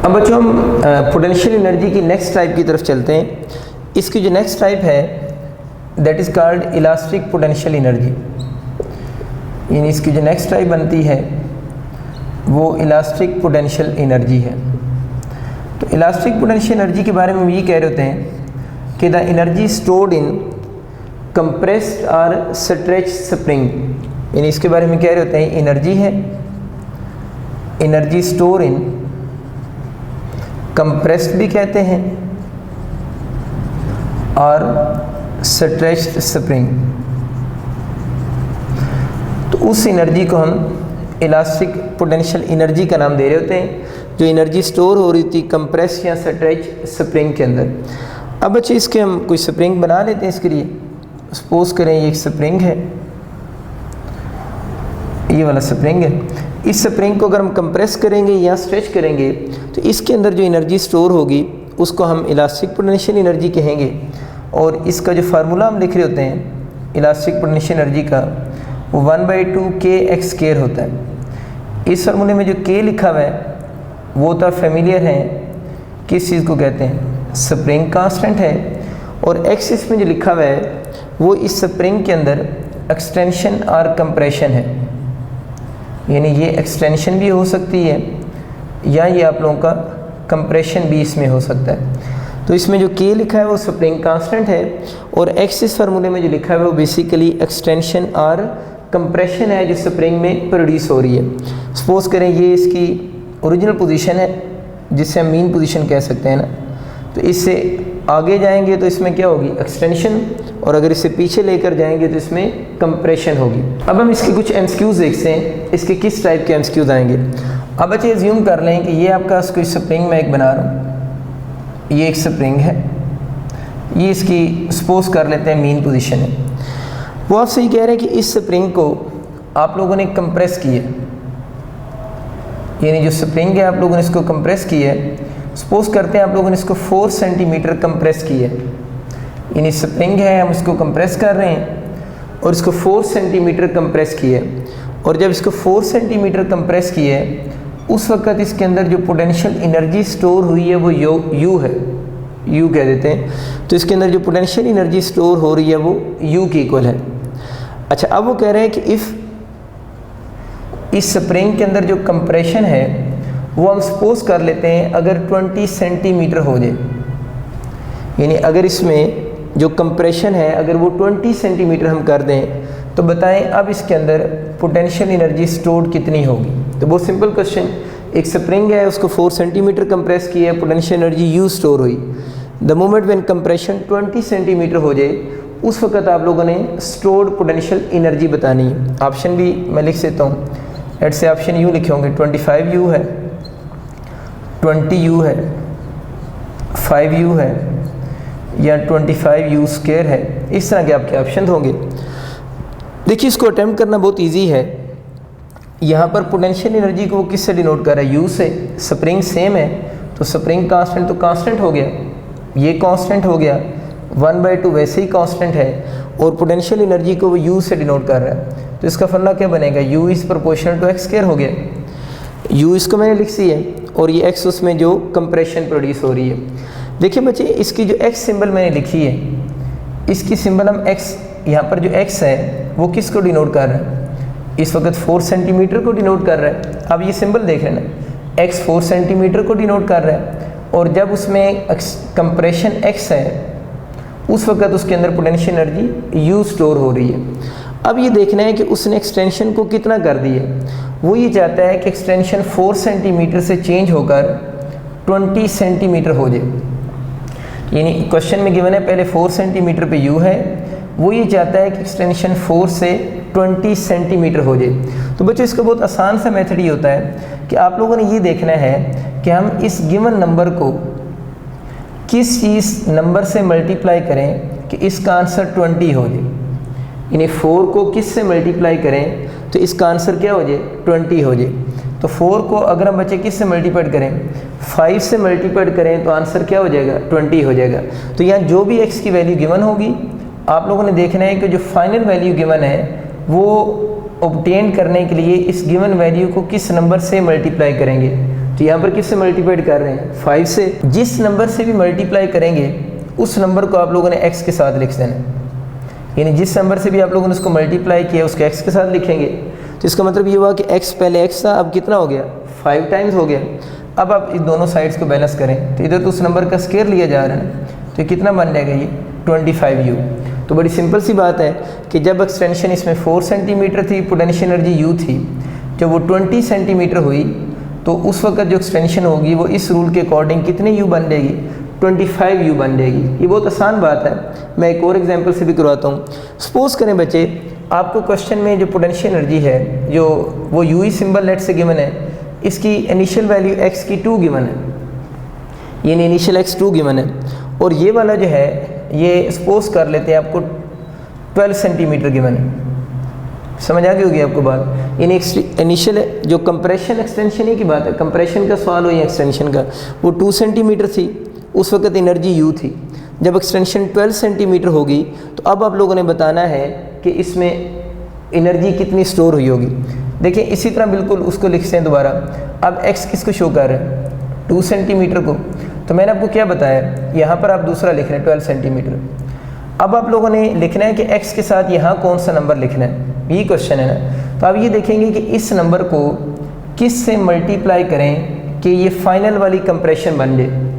अब बच्चों हम पोटेंशियल एनर्जी की नेक्स्ट टाइप की तरफ चलते हैं। इसकी जो नेक्स्ट टाइप है that is called elastic potential energy. यानी इसकी जो नेक्स्ट टाइप बनती है वो इलास्टिक पोटेंशियल एनर्जी है। तो इलास्टिक पोटेंशियल एनर्जी के बारे में हम ये कह रहे होते हैं कि the energy stored in compressed और स्ट्रेच स्प्रिंग। यानी इसके बारे में कह रहे होते हैं एनर्जी है, एनर्जी स्टोर इन कंप्रेस्ड भी कहते हैं और स्ट्रेच्ड स्प्रिंग। तो उस एनर्जी को हम इलास्टिक पोटेंशियल एनर्जी का नाम दे रहे होते हैं जो एनर्जी स्टोर हो रही थी कंप्रेस या स्ट्रेच स्प्रिंग के अंदर। अब बच्चे इसके हम कोई स्प्रिंग बना लेते हैं। इसके लिए सपोज करें ये एक स्प्रिंग है, ये वाला स्प्रिंग है। इस स्प्रिंग को अगर हम कंप्रेस करेंगे या स्ट्रेच करेंगे तो इसके अंदर जो एनर्जी स्टोर होगी उसको हम इलास्टिक पोटेंशियल एनर्जी कहेंगे। और इसका जो फार्मूला हम लिख रहे होते हैं इलास्टिक पोटेंशियल एनर्जी का वो 1/2 kx² होता है। इस फार्मूले में जो k लिखा हुआ है वो तो फेमिलियर है, किस चीज़ को कहते हैं, स्प्रिंग कांस्टेंट है। और x इसमें जो लिखा हुआ है वो इस स्प्रिंग के अंदर एक्सटेंशन और कंप्रेशन है। यानी ये एक्सटेंशन भी हो सकती है या ये आप लोगों का कंप्रेशन भी इसमें हो सकता है। तो इसमें जो k लिखा है वो स्प्रिंग कांस्टेंट है और x इस फार्मूले में जो लिखा है वो बेसिकली एक्सटेंशन और कंप्रेशन है जो स्प्रिंग में प्रोड्यूस हो रही है। सपोज करें ये इसकी ओरिजिनल पोजीशन है जिससे हम मीन पोजीशन कह सकते हैं ना। तो इससे आगे जाएंगे तो इसमें क्या होगी, एक्सटेंशन, और अगर इससे पीछे लेकर जाएंगे तो इसमें कंप्रेशन होगी। अब हम इसके कुछ एमसीक्यूज देखते हैं, इसके किस टाइप के एमसीक्यूज आएंगे। अब बच्चे एज्यूम कर लें कि ये आपका कोई स्प्रिंग मैं एक बना रहा हूँ, ये एक स्प्रिंग है, ये इसकी सपोज कर लेते हैं मीन पोजीशन है। वो आपसे ये कह रहे हैं कि इस स्प्रिंग को आप लोगों ने कंप्रेस किया, यानी जो स्प्रिंग है आप लोगों ने इसको कंप्रेस किया है। सपोज करते हैं आप लोगों ने इसको 4 सेंटीमीटर कंप्रेस किया है, यानी स्प्रिंग है हम इसको कंप्रेस कर रहे हैं और इसको 4 सेंटीमीटर कंप्रेस किया है। और जब इसको 4 सेंटीमीटर कंप्रेस किया है उस वक्त इसके अंदर जो पोटेंशियल एनर्जी स्टोर हुई है वो यू है, यू कह देते हैं। तो इसके अंदर जो पोटेंशियल एनर्जी स्टोर हो रही है वो यू की इक्वल है। अच्छा, अब वो कह रहे हैं कि इफ़ इस स्प्रिंग के अंदर जो कंप्रेशन है वो हम सपोज कर लेते हैं अगर 20 सेंटीमीटर हो जाए, यानी अगर इसमें जो कंप्रेशन है अगर वो 20 सेंटीमीटर हम कर दें तो बताएं अब इसके अंदर पोटेंशियल एनर्जी स्टोर्ड कितनी होगी। तो बहुत सिंपल क्वेश्चन, एक स्प्रिंग है उसको 4 सेंटीमीटर कंप्रेस किया, पोटेंशियल एनर्जी यू स्टोर हुई। The moment when compression 20 centimetre हो जाए उस वक्त आप लोगों ने स्टोर्ड पोटेंशियल एनर्जी बतानी है। ऑप्शन भी मैं लिख देता हूँ, एट से ऑप्शन यू लिखे होंगे, 25u है, 20u है, 5u है या 25u² है। इस तरह के आपके ऑप्शन होंगे। देखिए इसको अटेम्प्ट करना बहुत इजी है। यहाँ पर पोटेंशियल एनर्जी को वो किससे डिनोट कर रहा है, u से। स्प्रिंग सेम है तो स्प्रिंग कांस्टेंट तो कांस्टेंट हो गया, ये कांस्टेंट हो गया, 1/2 वैसे ही कांस्टेंट है और पोटेंशियल एनर्जी को वो u से डिनोट कर रहा है। तो इसका फॉर्मूला क्या बनेगा, u is proportional to x² हो गया। u इसको मैंने लिख दी है और ये x उसमें जो कंप्रेशन प्रोड्यूस हो रही है। देखिए बच्चे इसकी जो x सिंबल मैंने लिखी है इसकी सिंबल हम x, यहाँ पर जो x है वो किस को डिनोट कर रहा है, इस वक्त 4 सेंटीमीटर को डिनोट कर रहा है। अब ये सिंबल देख रहे हैं x 4 सेंटीमीटर को डिनोट कर रहा है और जब उसमें कंप्रेशन x है उस वक्त उसके अंदर पोटेंशियल एनर्जी u स्टोर हो रही है। अब ये देखना है कि उसने एक्सटेंशन को कितना कर दिया। वो ये चाहता है कि एक्सटेंशन 4 सेंटीमीटर से चेंज होकर 20 सेंटीमीटर हो जाए। यानी क्वेश्चन में गिवन है पहले 4 सेंटीमीटर पे u है, वो ये चाहता है कि एक्सटेंशन 4 से 20 सेंटीमीटर हो जाए। तो बच्चों इसका बहुत आसान सा मेथड ये होता है कि आप लोगों ने ये देखना है कि हम इस गिवन नंबर को किस चीज़ नंबर से मल्टीप्लाई करें कि इसका आंसर 20 हो जाए। यानी 4 को किस से मल्टीप्लाई करें तो इसका आंसर क्या हो जाए, 20 हो जाए। तो 4 को अगर हम बच्चे किस से मल्टीप्लाई करें, 5 से मल्टीप्लाइड करें तो आंसर क्या हो जाएगा, 20 हो जाएगा। तो यहाँ जो भी x की वैल्यू गिवन होगी आप लोगों ने देखना है कि जो फाइनल वैल्यू गिवन है वो ऑब्टेन करने के लिए इस गिवन वैल्यू को किस नंबर से मल्टीप्लाई करेंगे। तो यहाँ पर किससे मल्टीप्लाइड कर रहे हैं, 5 से। जिस नंबर से भी मल्टीप्लाई करेंगे उस नंबर को आप लोगों ने x के साथ लिख देना, यानी जिस नंबर से भी आप लोगों ने उसको मल्टीप्लाई किया उसको x के साथ लिखेंगे। तो इसका मतलब ये हुआ कि x पहले x था, अब कितना हो गया, 5 टाइम्स हो गया। अब आप इन दोनों साइड्स को बैलेंस करें तो इधर तो उस नंबर का स्क्वायर लिया जा रहा है, तो कितना बन जाएगा ये 25u। तो बड़ी सिंपल सी बात है कि जब एक्सटेंशन इसमें 4 सेंटीमीटर थी, पोटेंशियल एनर्जी u थी, जब वो 20 सेंटीमीटर हुई तो उस वक्त जो एक्सटेंशन होगी वो इस रूल के अकॉर्डिंग कितने u बन जाएगी, 25u बन जाएगी। ये बहुत आसान बात है, मैं एक और एग्जांपल से भी करवाता हूँ। सपोज करें बच्चे आपको क्वेश्चन में जो पोटेंशियल एनर्जी है जो वो u सिंबल लेट से गिवन है, इसकी इनिशियल वैल्यू x की 2 गिवन है, यानी इनिशियल x 2 गिवन है, और ये वाला जो है ये सपोज कर लेते हैं आपको 12 सेंटीमीटर गिवन है। समझ आ गई होगी आपको बात। यानी इनिशियल जो कंप्रेशन एक्सटेंशन ही की बात है, कंप्रेशन का सवाल हो या एक्सटेंशन का, वो 2 सेंटीमीटर थी, उस वक्त एनर्जी u थी। जब एक्सटेंशन 12 सेंटीमीटर होगी तो अब आप लोगों ने बताना है कि इसमें एनर्जी कितनी स्टोर हुई होगी। देखिए इसी तरह बिल्कुल उसको लिखते हैं दोबारा। अब x किसको शो कर रहे हैं, 2 सेंटीमीटर को। तो मैंने आपको क्या बताया, यहाँ पर आप दूसरा लिख रहे हैं 12 सेंटीमीटर। अब आप लोगों ने लिखना है कि x के साथ यहाँ कौन सा नंबर लिखना है, यही क्वेश्चन है ना। तो आप ये देखेंगे कि इस नंबर को किस से मल्टीप्लाई करें कि ये फाइनल वाली कंप्रेशन बन जाए।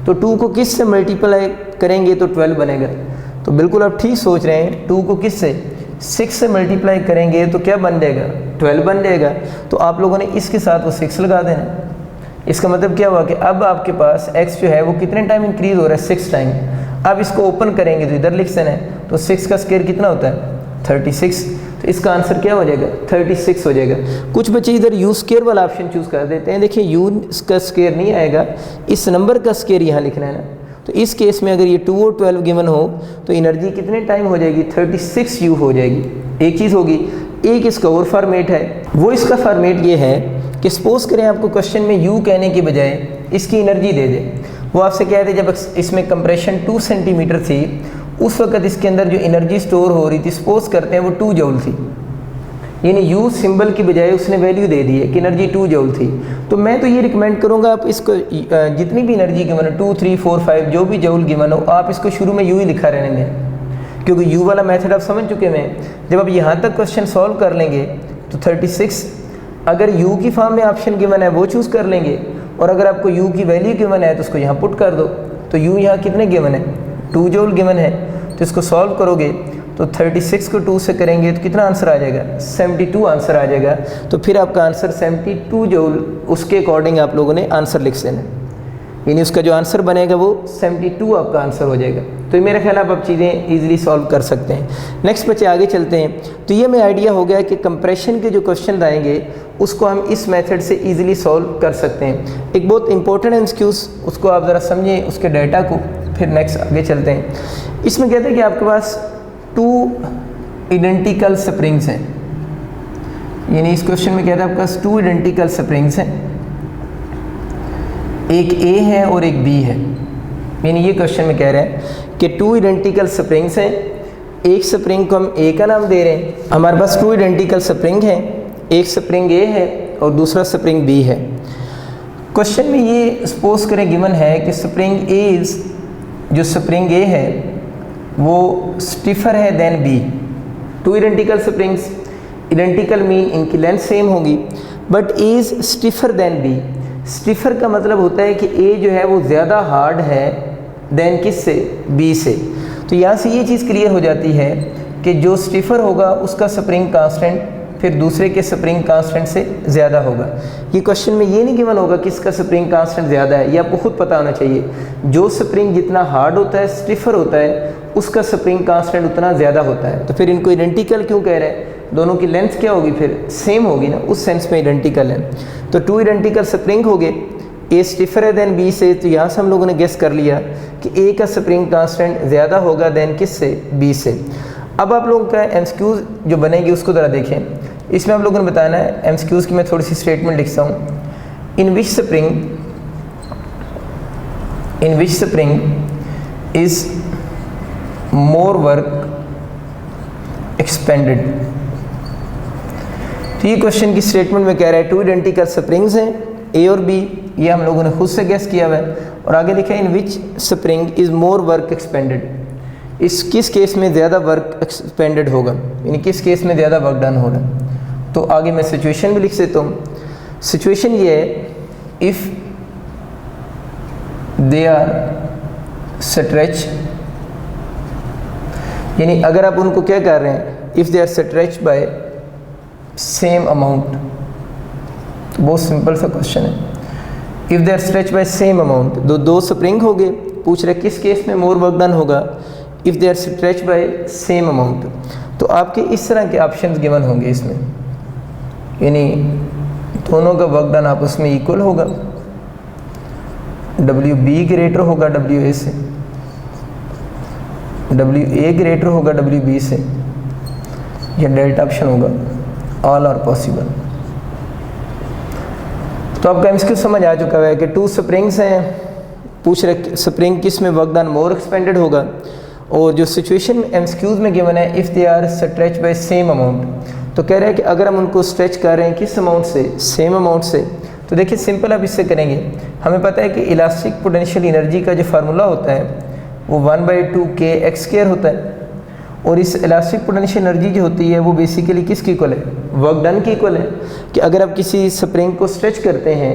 तो 2 को किस से मल्टीप्लाई करेंगे तो 12 बनेगा। तो बिल्कुल आप ठीक सोच रहे हैं, 2 को किस से, 6 से मल्टीप्लाई करेंगे तो क्या बन जाएगा, 12 बन जाएगा। तो आप लोगों ने इसके साथ वो 6 लगा देना। इसका मतलब क्या हुआ कि अब आपके पास x जो है वो कितने टाइम इंक्रीज हो रहा है, 6 टाइम। अब इसको ओपन करेंगे तो इधर लिख देना है, तो 6 का स्क्वायर कितना होता है, 36। तो इसका आंसर क्या हो जाएगा, 36 हो जाएगा। कुछ बच्चे इधर u स्क्वायर वाला ऑप्शन चूज़ कर देते हैं। देखिए u का स्क्वायर नहीं आएगा, इस नंबर का स्क्वायर यहाँ लिखना है ना। तो इस केस में अगर ये 2 और 12 गिवन हो तो एनर्जी कितने टाइम हो जाएगी, 36u हो जाएगी। एक चीज़ होगी, एक इसका और फॉर्मेट है, वो इसका फॉर्मेट ये है कि सपोज करें आपको क्वेश्चन में u कहने के बजाय इसकी एनर्जी दे दे। वो आपसे क्या है, जब इसमें कंप्रेशन 2 सेंटीमीटर थी उस वक्त इसके अंदर जो एनर्जी स्टोर हो रही थी, सपोज करते हैं वो 2 जूल थी, यानी u सिंबल की बजाय उसने वैल्यू दे दी है कि एनर्जी 2 जूल थी। तो मैं तो ये रिकमेंड करूँगा आप इसको जितनी भी एनर्जी गिवन हो, 2, 3, 4, 5 जो भी जूल गिवन हो, आप इसको शुरू में u ही लिखा रहने दें, क्योंकि u वाला मेथड आप समझ चुके हैं। जब आप यहाँ तक क्वेश्चन सॉल्व कर लेंगे तो 36 अगर u की फॉर्म में ऑप्शन गिवन है वो चूज़ कर लेंगे, और अगर आपको u की वैल्यू गिवन है तो उसको यहाँ पुट कर दो। तो u यहाँ कितने गिवन है, 2 जूल गिवन है। तो इसको सॉल्व करोगे तो 36 को 2 से करेंगे तो कितना आंसर आ जाएगा, 72 आंसर आ जाएगा। तो फिर आपका आंसर 72 जूल, उसके अकॉर्डिंग आप लोगों ने आंसर लिख देना, यानी उसका जो आंसर बनेगा वो 72 आपका आंसर हो जाएगा। तो मेरा ख्याल आप चीज़ें ईजिली सॉल्व कर सकते हैं। नेक्स्ट बच्चे आगे चलते हैं। तो ये मैं आइडिया हो गया कि कंप्रेशन के जो क्वेश्चन आएंगे उसको हम इस मेथड से ईजिली सॉल्व कर सकते हैं। एक बहुत इंपॉर्टेंट एक्सक्यूज़, उसको आप ज़रा समझें उसके डाटा को, फिर नेक्स्ट आगे चलते हैं। इसमें कहते हैं कि आपके पास 2 आइडेंटिकल स्प्रिंग्स हैं, यानी इस क्वेश्चन में कहते हैं आपके पास 2 आइडेंटिकल स्प्रिंग्स हैं, एक A है और एक B है। यानी ये क्वेश्चन में कह रहे हैं कि 2 आइडेंटिकल स्प्रिंग्स हैं, एक स्प्रिंग को हम A का नाम दे रहे हैं। हमारे पास 2 आइडेंटिकल स्प्रिंग हैं, एक स्प्रिंग A है और दूसरा स्प्रिंग B है। क्वेश्चन में ये सपोज करें गिवन है कि स्प्रिंग A जो स्प्रिंग A है वो स्टिफर है than B। 2 identical springs, identical mean इनकी लेंथ सेम होगी, but A is stiffer than B। Stiffer का मतलब होता है कि A जो है वो ज़्यादा हार्ड है देन किस से, B से। तो यहाँ से ये चीज़ क्लियर हो जाती है कि जो स्टिफर होगा उसका स्प्रिंग कांस्टेंट फिर दूसरे के स्प्रिंग कांस्टेंट से ज़्यादा होगा। ये क्वेश्चन में ये नहीं गिवन होगा किसका स्प्रिंग कांस्टेंट ज़्यादा है, ये आपको खुद पता होना चाहिए। जो स्प्रिंग जितना हार्ड होता है, स्टिफर होता है, उसका स्प्रिंग कांस्टेंट उतना ज़्यादा होता है। तो फिर इनको आइडेंटिकल क्यों कह रहे हैं, दोनों की लेंथ क्या होगी, फिर सेम होगी ना, उस सेंस में आइडेंटिकल है। तो 2 आइडेंटिकल स्प्रिंग हो गए, A स्टिफर है देन B से। तो यहाँ से हम लोगों ने गेस कर लिया कि A का स्प्रिंग कांस्टेंट ज़्यादा होगा देन किस से, B से। अब आप लोगों का एमसीक्यूज़ जो बनेगी उसको ज़रा देखें। इसमें आप लोगों ने बताना है एमसीक्यूज़ की मैं थोड़ी सी स्टेटमेंट लिखता हूँ। In which spring in which spring is more work expended. तो ये क्वेश्चन की स्टेटमेंट में कह रहा है टू आइडेंटिकल स्प्रिंग्स हैं ए और बी, ये हम लोगों ने खुद से गेस किया हुआ है, और आगे लिखा है in which spring is more work expended, इस किस केस में ज़्यादा वर्क एक्सपेंडेड होगा, यानी किस केस में ज़्यादा वर्क डन होगा। तो आगे मैं सिचुएशन भी लिख देता हूँ। सिचुएशन ये है इफ़ दे आर स्ट्रेच, यानी अगर आप उनको क्या कर रहे हैं, if they are stretch by same amount, बहुत सिंपल सा क्वेश्चन है। If they are stretch by same amount, दो स्प्रिंग हो गए, पूछ रहे किस केस में मोर वर्क डन होगा, if they are stretch by same amount. तो आपके इस तरह के ऑप्शंस गिवन होंगे इसमें, यानी दोनों का वर्क डन आपस में इक्वल होगा, WB ग्रेटर होगा WA से, WA ग्रेटर होगा WB से, या डेल्टा ऑप्शन होगा, ऑल आर पॉसिबल। तो आपका एमसीक्यू समझ आ चुका है कि टू स्प्रिंग्स हैं, पूछ रहे स्प्रिंग किस में वर्क डन मोर एक्सपेंडेड होगा, और जो सिचुएशन एमसीक्यूज में गिवन है if they are stretch by same amount, तो कह रहे हैं कि अगर हम उनको स्ट्रेच कर रहे हैं किस अमाउंट से, सेम अमाउंट से। तो देखिए सिंपल आप इससे करेंगे, हमें पता है कि इलास्टिक पोटेंशियल एनर्जी का जो फार्मूला होता है वो 1/2kx² होता है, और इस इलास्टिक पोटेंशियल एनर्जी जो होती है वो बेसिकली किसकी इक्वल है, वर्क डन की इक्वल है। कि अगर आप किसी स्प्रिंग को स्ट्रेच करते हैं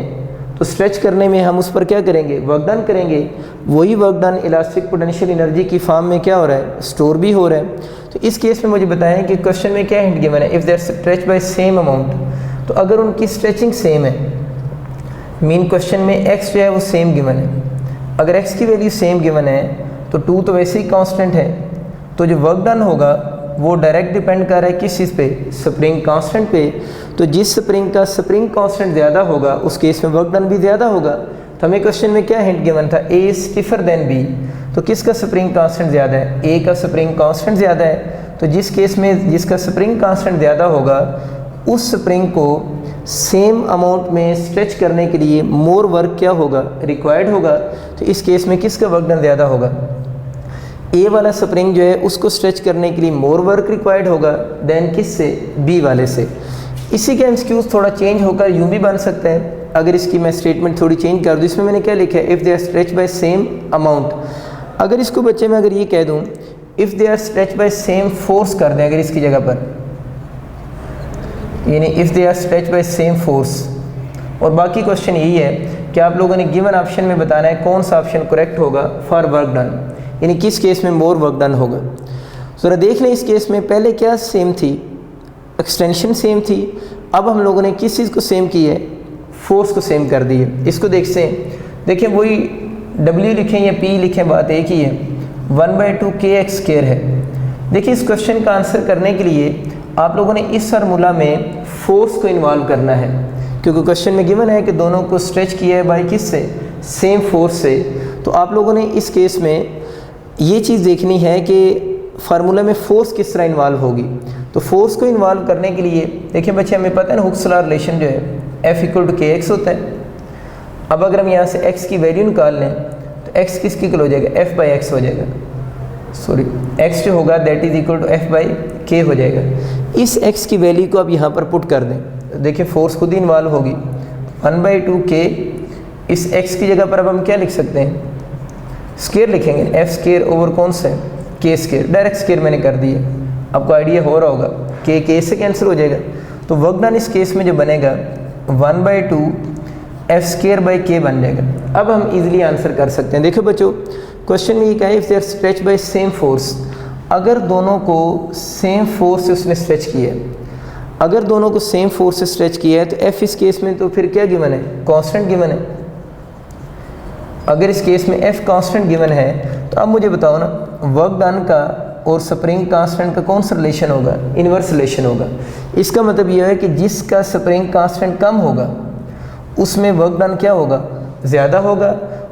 तो स्ट्रेच करने में हम उस पर क्या करेंगे, वर्क डन करेंगे, वही work done elastic potential energy की फॉर्म में क्या हो रहा है, स्टोर भी हो रहा है। तो इस केस में मुझे बताएं कि क्वेश्चन में क्या हिंट गिवन है, if they are stretch by same amount, तो अगर उनकी स्ट्रेचिंग सेम है, मीन क्वेश्चन में x जो है वो सेम गिवन है, अगर x की वैल्यू सेम गिवन है तो 2 तो वैसे ही कांस्टेंट है, तो जो वर्क डन होगा वो डायरेक्ट डिपेंड कर रहा है किस चीज़ पे, स्प्रिंग कांस्टेंट पे। तो जिस स्प्रिंग का स्प्रिंग कांस्टेंट ज़्यादा होगा उस केस में वर्क डन भी ज़्यादा होगा। तो हमें क्वेश्चन में क्या हिंट गिवन था, A is stiffer than B, तो किसका स्प्रिंग कांस्टेंट ज़्यादा है, A का स्प्रिंग कांस्टेंट ज़्यादा है। तो जिस केस में जिसका स्प्रिंग कांस्टेंट ज़्यादा होगा उस स्प्रिंग को सेम अमाउंट में स्ट्रेच करने के लिए मोर वर्क क्या होगा, रिक्वायर्ड होगा। तो इस केस में किसका वर्क डन ज़्यादा होगा, ए वाला स्प्रिंग जो है उसको स्ट्रेच करने के लिए मोर वर्क रिक्वायर्ड होगा देन किससे, बी वाले से। इसी का एमसीक्यूज थोड़ा चेंज होकर यूँ भी बन सकता है, अगर इसकी मैं स्टेटमेंट थोड़ी चेंज कर दूँ। इसमें मैंने क्या लिखा है, if they are stretch by same amount, अगर इसको बच्चे में अगर ये कह दूँ if they are stretch by same force कर दें अगर इसकी जगह पर, यानी if they are stretch by same force, और बाकी क्वेश्चन यही है कि आप लोगों ने गिवन ऑप्शन में बताना है कौन सा ऑप्शन करेक्ट होगा फॉर वर्क डन, यानी किस केस में मोर वर्क डन होगा। ज़रा देख लें इस केस में पहले क्या सेम थी, एक्सटेंशन सेम थी, अब हम लोगों ने किस चीज़ को सेम की है, फोर्स को सेम कर दी है। इसको देखते हैं, देखिए वही W लिखें या P लिखें बात एक ही है, 1/2kx² है। देखिए इस क्वेश्चन का आंसर करने के लिए आप लोगों ने इस फार्मूला में फोर्स को इन्वॉल्व करना है, क्योंकि क्वेश्चन में गिवन है कि दोनों को स्ट्रेच किया है बाय किस से, सेम फोर्स से। तो आप लोगों ने इस केस में ये चीज़ देखनी है कि फार्मूला में फोर्स किस तरह इन्वॉल्व होगी। तो फोर्स को इन्वॉल्व करने के लिए देखिए बच्चे हमें पता है ना हुक्स लॉ रिलेशन जो है F = kx होता है। अब अगर हम यहाँ से x की वैल्यू निकाल लें तो x किसकी इक्वल हो जाएगा, F/x हो जाएगा, सॉरी x जो होगा that is equal to F/k हो जाएगा। इस x की वैल्यू को आप यहाँ पर पुट कर दें, देखिए फोर्स खुद ही इन्वॉल्व होगी, 1/2k, इस x की जगह पर अब हम क्या लिख सकते हैं, स्केयर लिखेंगे, F² ओवर कौन सा है, k², डायरेक्ट स्केयर मैंने कर दी है, आपको आइडिया हो रहा होगा, k से कैंसिल हो जाएगा। तो वर्क डन इस केस में जो बनेगा 1/2 F² बन जाएगा। अब हम इजीली आंसर कर सकते हैं। देखो बच्चों क्वेश्चन में ये कहा है if they are stretch by same force, अगर दोनों को सेम फोर्स से उसने स्ट्रेच किया है, अगर दोनों को सेम फोर्स से स्ट्रेच किया है तो F इस केस में तो फिर क्या गिवन है, कांस्टेंट गिवन है। अगर इस केस में F कांस्टेंट गिवन है तो अब मुझे बताओ ना वर्क डन का और स्प्रिंग कांस्टेंट का कौन सा रिलेशन होगा, इन्वर्स रिलेशन होगा। इसका मतलब यह है कि जिसका स्प्रिंग कांस्टेंट कम होगा उसमें वर्क डन क्या होगा, ज़्यादा होगा,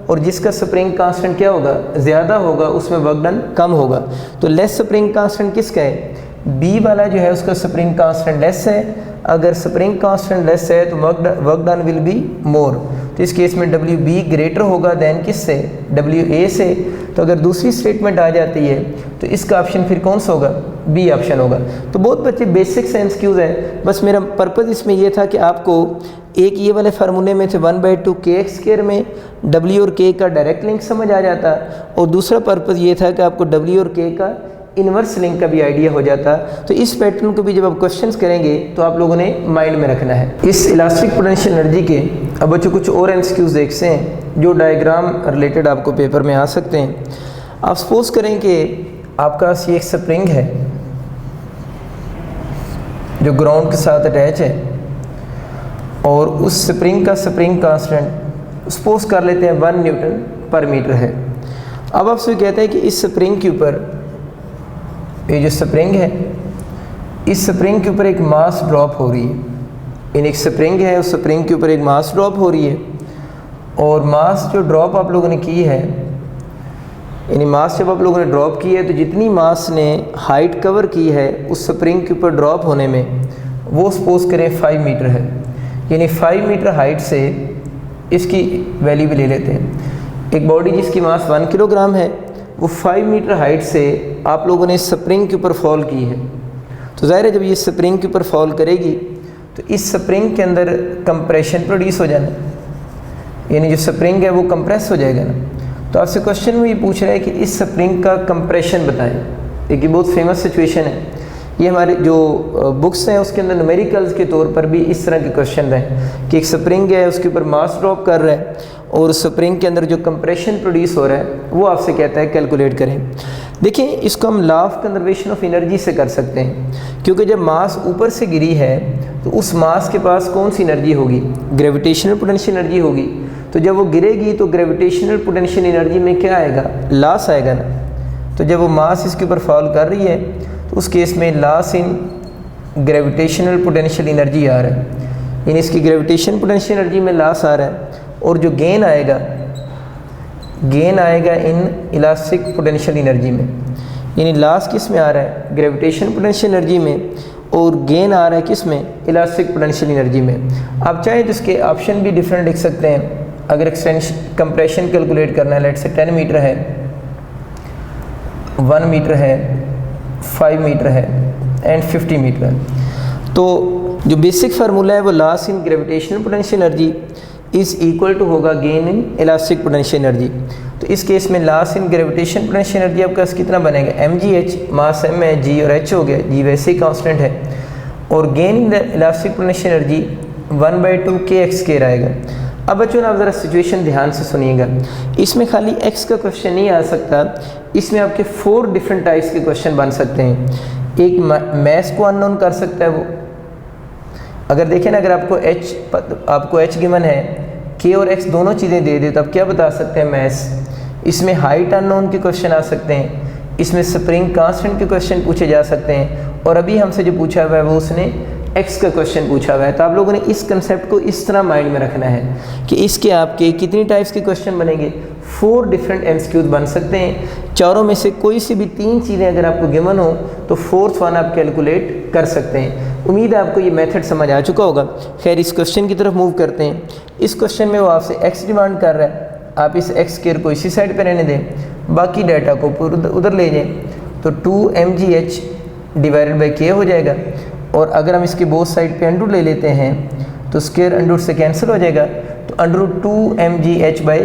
और जिसका स्प्रिंग कांस्टेंट क्या होगा, ज़्यादा होगा, उसमें वर्क डन कम होगा। तो लेस स्प्रिंग कांस्टेंट किसका है, बी वाला जो है उसका स्प्रिंग कांस्टेंट लेस है। अगर स्प्रिंग कांस्टेंट लेस है तो work done will be more. तो इस केस में डब्ल्यू बी ग्रेटर होगा दैन किससे, डब्ल्यू ए से। तो अगर दूसरी स्टेटमेंट आ जाती है तो इसका ऑप्शन फिर कौन सा होगा, बी ऑप्शन होगा। तो बहुत बच्चे बेसिक सेंस क्यूज है, बस मेरा पर्पज़ इसमें यह था कि आपको एक ये वाले फार्मूले में थे 1/2 kx² में w और k का डायरेक्ट लिंक समझ आ जाता, और दूसरा पर्पज़ ये था कि आपको w और k का इन्वर्स लिंक का भी आइडिया हो जाता। तो इस पैटर्न को भी जब आप क्वेश्चंस करेंगे तो आप लोगों ने माइंड में रखना है। इस इलास्टिक पोटेंशियल एनर्जी के अब बच्चों कुछ और एमसीक्यूज देखते हैं जो डायग्राम रिलेटेड आपको पेपर में आ सकते हैं। आप सपोज करें कि आपका ये एक स्प्रिंग है जो ग्राउंड के साथ अटैच है, और उस स्प्रिंग का स्प्रिंग कांस्टेंट सपोज कर लेते हैं 1 न्यूटन पर मीटर है। अब आपसे कहते हैं कि इस स्प्रिंग के ऊपर, ये जो स्प्रिंग है, इस स्प्रिंग के ऊपर एक मास ड्रॉप हो रही है। इन एक स्प्रिंग है, उस स्प्रिंग के ऊपर एक मास ड्रॉप हो रही है, और मास जो ड्रॉप आप लोगों ने की है, यानी मास जब आप लोगों ने ड्रॉप की है तो जितनी मास ने हाइट कवर की है उस स्प्रिंग के ऊपर ड्रॉप होने में, वो सपोज करें 5 मीटर है, यानी 5 मीटर हाइट से इसकी वैल्यू भी ले लेते हैं। एक बॉडी जिसकी मास 1 किलोग्राम है, वो 5 मीटर हाइट से आप लोगों ने स्प्रिंग के ऊपर फॉल की है। तो ज़ाहिर है जब ये स्प्रिंग के ऊपर फॉल करेगी तो इस स्प्रिंग के अंदर कंप्रेशन प्रोड्यूस हो जाना, यानी जो स्प्रिंग है वो कंप्रेस हो जाएगा ना। तो आपसे क्वेश्चन में ये पूछ रहा है कि इस स्प्रिंग का कंप्रेशन बताएं। एक ये बहुत फेमस सिचुएशन है, ये हमारे जो बुक्स हैं उसके अंदर न्यूमेरिकल्स के तौर पर भी इस तरह के क्वेश्चन हैं कि एक स्प्रिंग है, उसके ऊपर मास ड्रॉप कर रहा है, और स्प्रिंग के अंदर जो कंप्रेशन प्रोड्यूस हो रहा है वो आपसे कहता है कैलकुलेट करें। देखिए इसको हम law of conservation of energy से कर सकते हैं, क्योंकि जब मास ऊपर से गिरी है तो उस मास के पास कौन सी एनर्जी होगी, ग्रेविटेशनल पोटेंशियल एनर्जी होगी। तो जब वो गिरेगी तो ग्रेविटेशनल पोटेंशियल एनर्जी में क्या आएगा, लॉस आएगा ना। तो जब वो मास इसके ऊपर फॉल कर रही है तो उस केस में loss in gravitational potential energy आ रहा है, यानी इसकी ग्रेविटेशन पोटेंशियल एनर्जी में लॉस आ रहा है, और जो गेन आएगा इन इलास्टिक पोटेंशियल एनर्जी में, यानी लॉस किस में आ रहा है, ग्रेविटेशन पोटेंशियल एनर्जी में, और गेन आ रहा है किस में, इलास्टिक पोटेंशियल एनर्जी में। आप चाहें तो इसके ऑप्शन भी डिफरेंट लिख सकते हैं। अगर एक्सटेंशन कंप्रेशन कैलकुलेट करना है, लेट से 10 मीटर है, 1 मीटर है, 5 मीटर है एंड 50 मीटर है। तो जो बेसिक फार्मूला है वो loss in gravitational potential energy is equal to होगा gain in elastic potential energy. तो इस केस में loss in gravitation potential energy आपका कितना बनेगा, mgh, मास m है, g और h हो गया, g वैसे ही कांस्टेंट है, और gain in elastic potential energy 1/2 kx² आएगा। अब बच्चों आप ज़रा सिचुएशन ध्यान से सुनिएगा, इसमें खाली x का क्वेश्चन नहीं आ सकता, इसमें आपके 4 डिफरेंट टाइप्स के क्वेश्चन बन सकते हैं। एक मैथ को अननोन कर सकता है वो, अगर देखें ना, अगर आपको h गिवन है, k और x दोनों चीज़ें दे दे तो आप क्या बता सकते हैं, मैथ्स। इसमें हाइट अननोन के क्वेश्चन आ सकते हैं, इसमें स्प्रिंग कांस्टेंट के क्वेश्चन पूछे जा सकते हैं, और अभी हमसे जो पूछा हुआ है वो उसने x का क्वेश्चन पूछा हुआ है। तो आप लोगों ने इस कंसेप्ट को इस तरह माइंड में रखना है कि इसके आपके कितनी टाइप्स के क्वेश्चन बनेंगे, 4 डिफरेंट एमसीक्यूज बन सकते हैं। चारों में से कोई सी भी 3 चीज़ें अगर आपको गिवन हो तो 4th वन आप कैलकुलेट कर सकते हैं। उम्मीद है आपको ये मेथड समझ आ चुका होगा। खैर इस क्वेश्चन की तरफ मूव करते हैं। इस क्वेश्चन में वो आपसे x डिमांड कर रहा है, आप इस x² को इसी साइड पर रहने दें, बाकी डाटा को उधर ले जाएँ, तो 2mgh डिवाइडेड बाई k हो जाएगा, और अगर हम इसके बोथ साइड पे अंडर ले लेते हैं तो स्क्वायर अंडर से कैंसिल हो जाएगा, तो √2mgh/k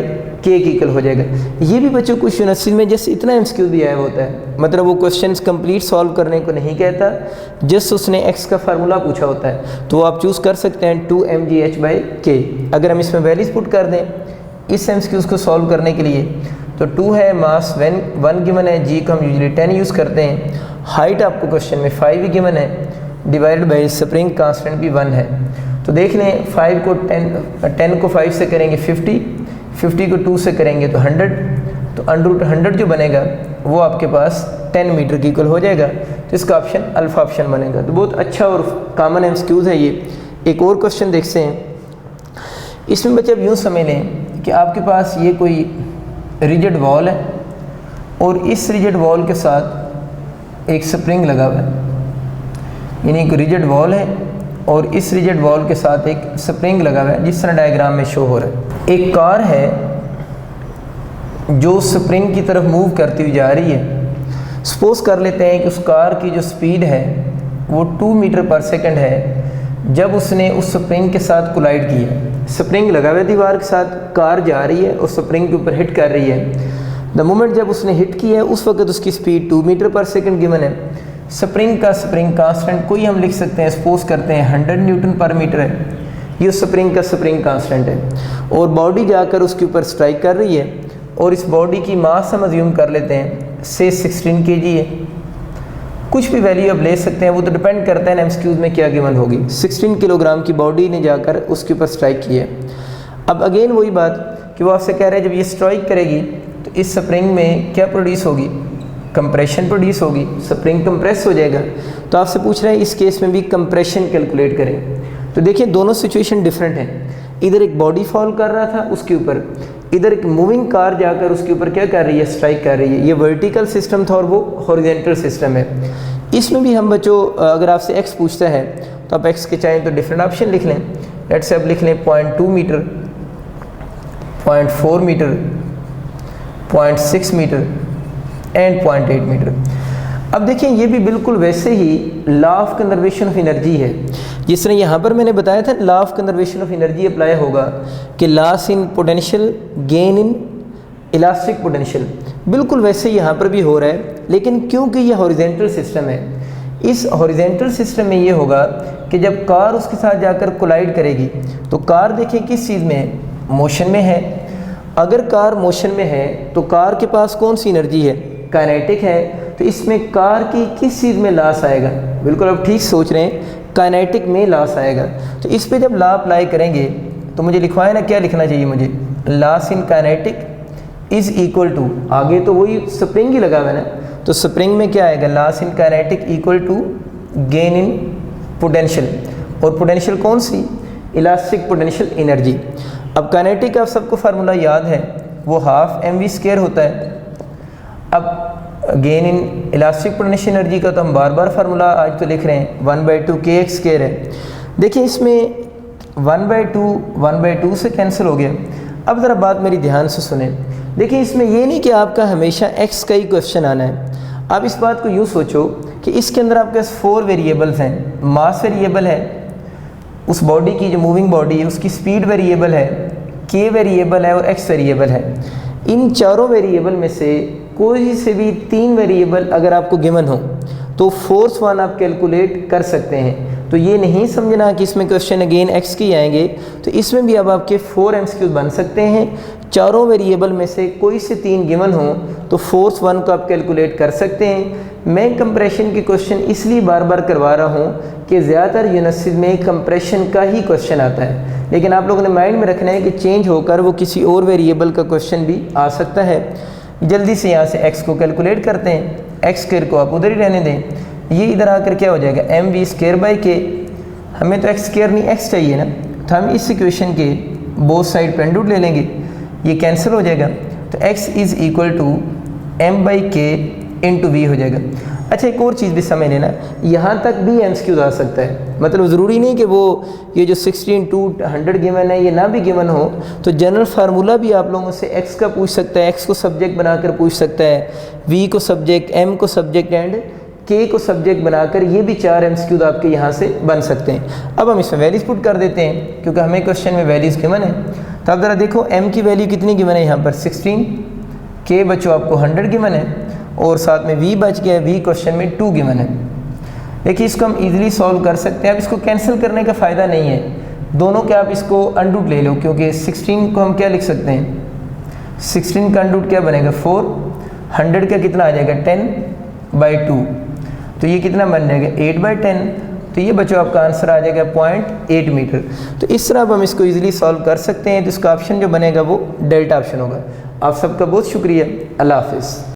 की इक्वल हो जाएगा। ये भी बच्चों कुछ यूनिवर्सिटी में जस्ट इतना एमसीक्यू भी आया होता है, मतलब वो क्वेश्चंस कंप्लीट सॉल्व करने को नहीं कहता, जस्ट उसने x का फार्मूला पूछा होता है, तो आप चूज़ कर सकते हैं 2mgh/k। अगर हम इसमें वैल्यूज पुट कर दें इस एमसीक्यूज को सॉल्व करने के लिए, तो 2 है, मास 1 गिवन है, g को हम यूजली 10 यूज़ करते हैं, हाइट आपको क्वेश्चन में 5 ही गिवन है, डिवाइडेड बाई स्प्रिंग कांस्टेंट भी 1 है। तो देख लें 5 को 10 को 5 से करेंगे 50, 50 को 2 से करेंगे तो 100, तो √100 जो बनेगा वो आपके पास 10 मीटर की इक्वल हो जाएगा। तो इसका ऑप्शन अल्फा ऑप्शन बनेगा। तो बहुत अच्छा और कॉमन एमसीक्यूज है ये। एक और क्वेश्चन देखते हैं, इसमें बच्चे अब यूँ समझ लें कि आपके पास ये कोई रिजिड वॉल है, और इस रिजिड वॉल के साथ एक स्प्रिंग लगा हुआ है, यानी एक रिजिड वॉल है और इस रिजिड वॉल के साथ एक स्प्रिंग लगा हुआ है जिस तरह डायग्राम में शो हो रहा है। एक कार है जो स्प्रिंग की तरफ मूव करती हुई जा रही है। सपोज कर लेते हैं कि उस कार की जो स्पीड है वो 2 मीटर पर सेकंड है जब उसने उस स्प्रिंग के साथ कोलाइड किया। स्प्रिंग लगा हुआ है दीवार के साथ, कार जा रही है और स्प्रिंग के ऊपर हिट कर रही है। द मोमेंट जब उसने हिट किया है उस वक्त उसकी स्पीड 2 मीटर पर सेकंड गिवन है। स्प्रिंग कांस्टेंट कोई हम लिख सकते हैं, सपोज करते हैं 100 न्यूटन पर मीटर है, ये स्प्रिंग कांस्टेंट है। और बॉडी जाकर उसके ऊपर स्ट्राइक कर रही है और इस बॉडी की मास हम अज्यूम कर लेते हैं से 16 kg है। कुछ भी वैल्यू आप ले सकते हैं, वो तो डिपेंड करता है ना एमसीक्यूज में क्या गिवन होगी। 16 किलोग्राम की बॉडी ने जाकर उसके ऊपर स्ट्राइक की है। अब अगेन वही बात कि वो आपसे कह रहे हैं जब ये स्ट्राइक करेगी तो इस स्प्रिंग में क्या प्रोड्यूस होगी, कंप्रेशन प्रोड्यूस होगी, स्प्रिंग कंप्रेस हो जाएगा। तो आपसे पूछ रहे हैं इस केस में भी कंप्रेशन कैलकुलेट करें। तो देखिए दोनों सिचुएशन डिफरेंट हैं। इधर एक बॉडी फॉल कर रहा था उसके ऊपर, इधर एक मूविंग कार जाकर उसके ऊपर क्या कर रही है, स्ट्राइक कर रही है। ये वर्टिकल सिस्टम था और वो हॉरिजॉन्टल सिस्टम है। इसमें भी हम बच्चों अगर आपसे एक्स पूछता है तो आप एक्स के चाहें तो डिफरेंट ऑप्शन लिख लें। लेट्स से आप लिख लें 0.2 metre, 0.4 metre, 0.6 metre and 0.8 metre. अब देखिए ये भी बिल्कुल वैसे ही law of conservation of energy है जिस तरह यहाँ पर मैंने बताया था law of conservation of energy apply होगा कि loss in potential gain in elastic potential, बिल्कुल वैसे यहाँ पर भी हो रहा है। लेकिन क्योंकि ये हॉरिजॉन्टल सिस्टम है, इस हॉरिजॉन्टल सिस्टम में ये होगा कि जब कार उसके साथ जाकर कोलाइड करेगी तो कार देखिए किस चीज़ में है, मोशन में है। अगर कार मोशन में है तो कार के पास कौन सी एनर्जी है, काइनेटिक है। तो इसमें कार की किस चीज़ में लॉस आएगा, बिल्कुल आप ठीक सोच रहे हैं, काइनेटिक में लॉस आएगा। तो इस पे जब लॉ अप्लाई करेंगे तो मुझे लिखवाए ना, क्या लिखना चाहिए मुझे, loss in kinetic is equal to, आगे तो वही स्प्रिंग ही लगा हुआ है ना, तो स्प्रिंग में क्या आएगा, loss in kinetic equal to gain in potential. और पोटेंशियल कौन सी, इलास्टिक पोटेंशियल एनर्जी। अब काइनेटिक आप सबको फार्मूला याद है, वो हाफ mv² होता है। अब gain in elastic potential energy का तो हम बार बार फार्मूला आज तो लिख रहे हैं, 1/2 kx² है। देखिए इसमें 1/2 से कैंसिल हो गया। अब ज़रा बात मेरी ध्यान से सुने। देखिए इसमें ये नहीं कि आपका हमेशा x का ही क्वेश्चन आना है। आप इस बात को यूँ सोचो कि इसके अंदर आपके पास 4 वेरिएबल्स हैं। मास वेरिएबल है, उस बॉडी की जो मूविंग बॉडी है उसकी स्पीड वेरिएबल है, k वेरिएबल है और x वेरिएबल है। इन चारों वेरिएबल में से कोई से भी 3 वेरिएबल अगर आपको गिवन हो तो फोर्स 1 आप कैलकुलेट कर सकते हैं। तो ये नहीं समझना कि इसमें क्वेश्चन अगेन x के आएंगे, तो इसमें भी अब आपके 4 MCQ बन सकते हैं। चारों वेरिएबल में से कोई से 3 गिवन हो तो फोर्स 1 को आप कैलकुलेट कर सकते हैं। मैं कंप्रेशन के क्वेश्चन इसलिए बार बार करवा रहा हूँ कि ज़्यादातर यूनिवर्सिटी में कंप्रेशन का ही क्वेश्चन आता है, लेकिन आप लोगों ने माइंड में रखना है कि चेंज होकर वो किसी और वेरिएबल का क्वेश्चन भी आ सकता है। जल्दी से यहाँ से x को कैलकुलेट करते हैं, x² को आप उधर ही रहने दें। ये इधर आकर क्या हो जाएगा, mv²/k। हमें तो x² नहीं x चाहिए ना, तो हम इस इक्वेशन के बोथ साइड पेन रूट ले लेंगे, ये कैंसिल हो जाएगा। तो x is equal to m/k into v हो जाएगा। अच्छा एक और चीज़ भी समझ लेना, यहाँ तक भी MCQ आ सकता है, मतलब ज़रूरी नहीं कि वो ये जो 16 to 100 गिवन है ये ना भी गिवन हो, तो जनरल फार्मूला भी आप लोगों से x का पूछ सकता है, x को सब्जेक्ट बनाकर पूछ सकता है, v को सब्जेक्ट, m को सब्जेक्ट एंड k को सब्जेक्ट बनाकर ये भी 4 MCQ आपके यहाँ से बन सकते हैं। अब हम इसमें वैल्यूज़ पुट कर देते हैं क्योंकि हमें क्वेश्चन में वैल्यूज़ गिवन है। तो अब ज़रा देखो m की वैल्यू कितनी गिवन है यहाँ पर 16, k बच्चों आपको 100 गिवन है और साथ में v बच गया, v क्वेश्चन में 2 गिवन है। देखिए इसको हम इजीली सॉल्व कर सकते हैं। अब इसको कैंसिल करने का फ़ायदा नहीं है, दोनों के आप इसको अनरूट ले लो, क्योंकि 16 को हम क्या लिख सकते हैं, 16 का अनरूट क्या बनेगा 4, 100 का कितना आ जाएगा 10/2, तो ये कितना बन जाएगा 8/10। तो ये बच्चों आपका आंसर आ जाएगा 0.8 मीटर। तो इस तरह अब हम इसको इजीली सॉल्व कर सकते हैं। तो इसका ऑप्शन जो बनेगा वो डेल्टा ऑप्शन होगा। आप सबका बहुत शुक्रिया, अल्लाह हाफिज़।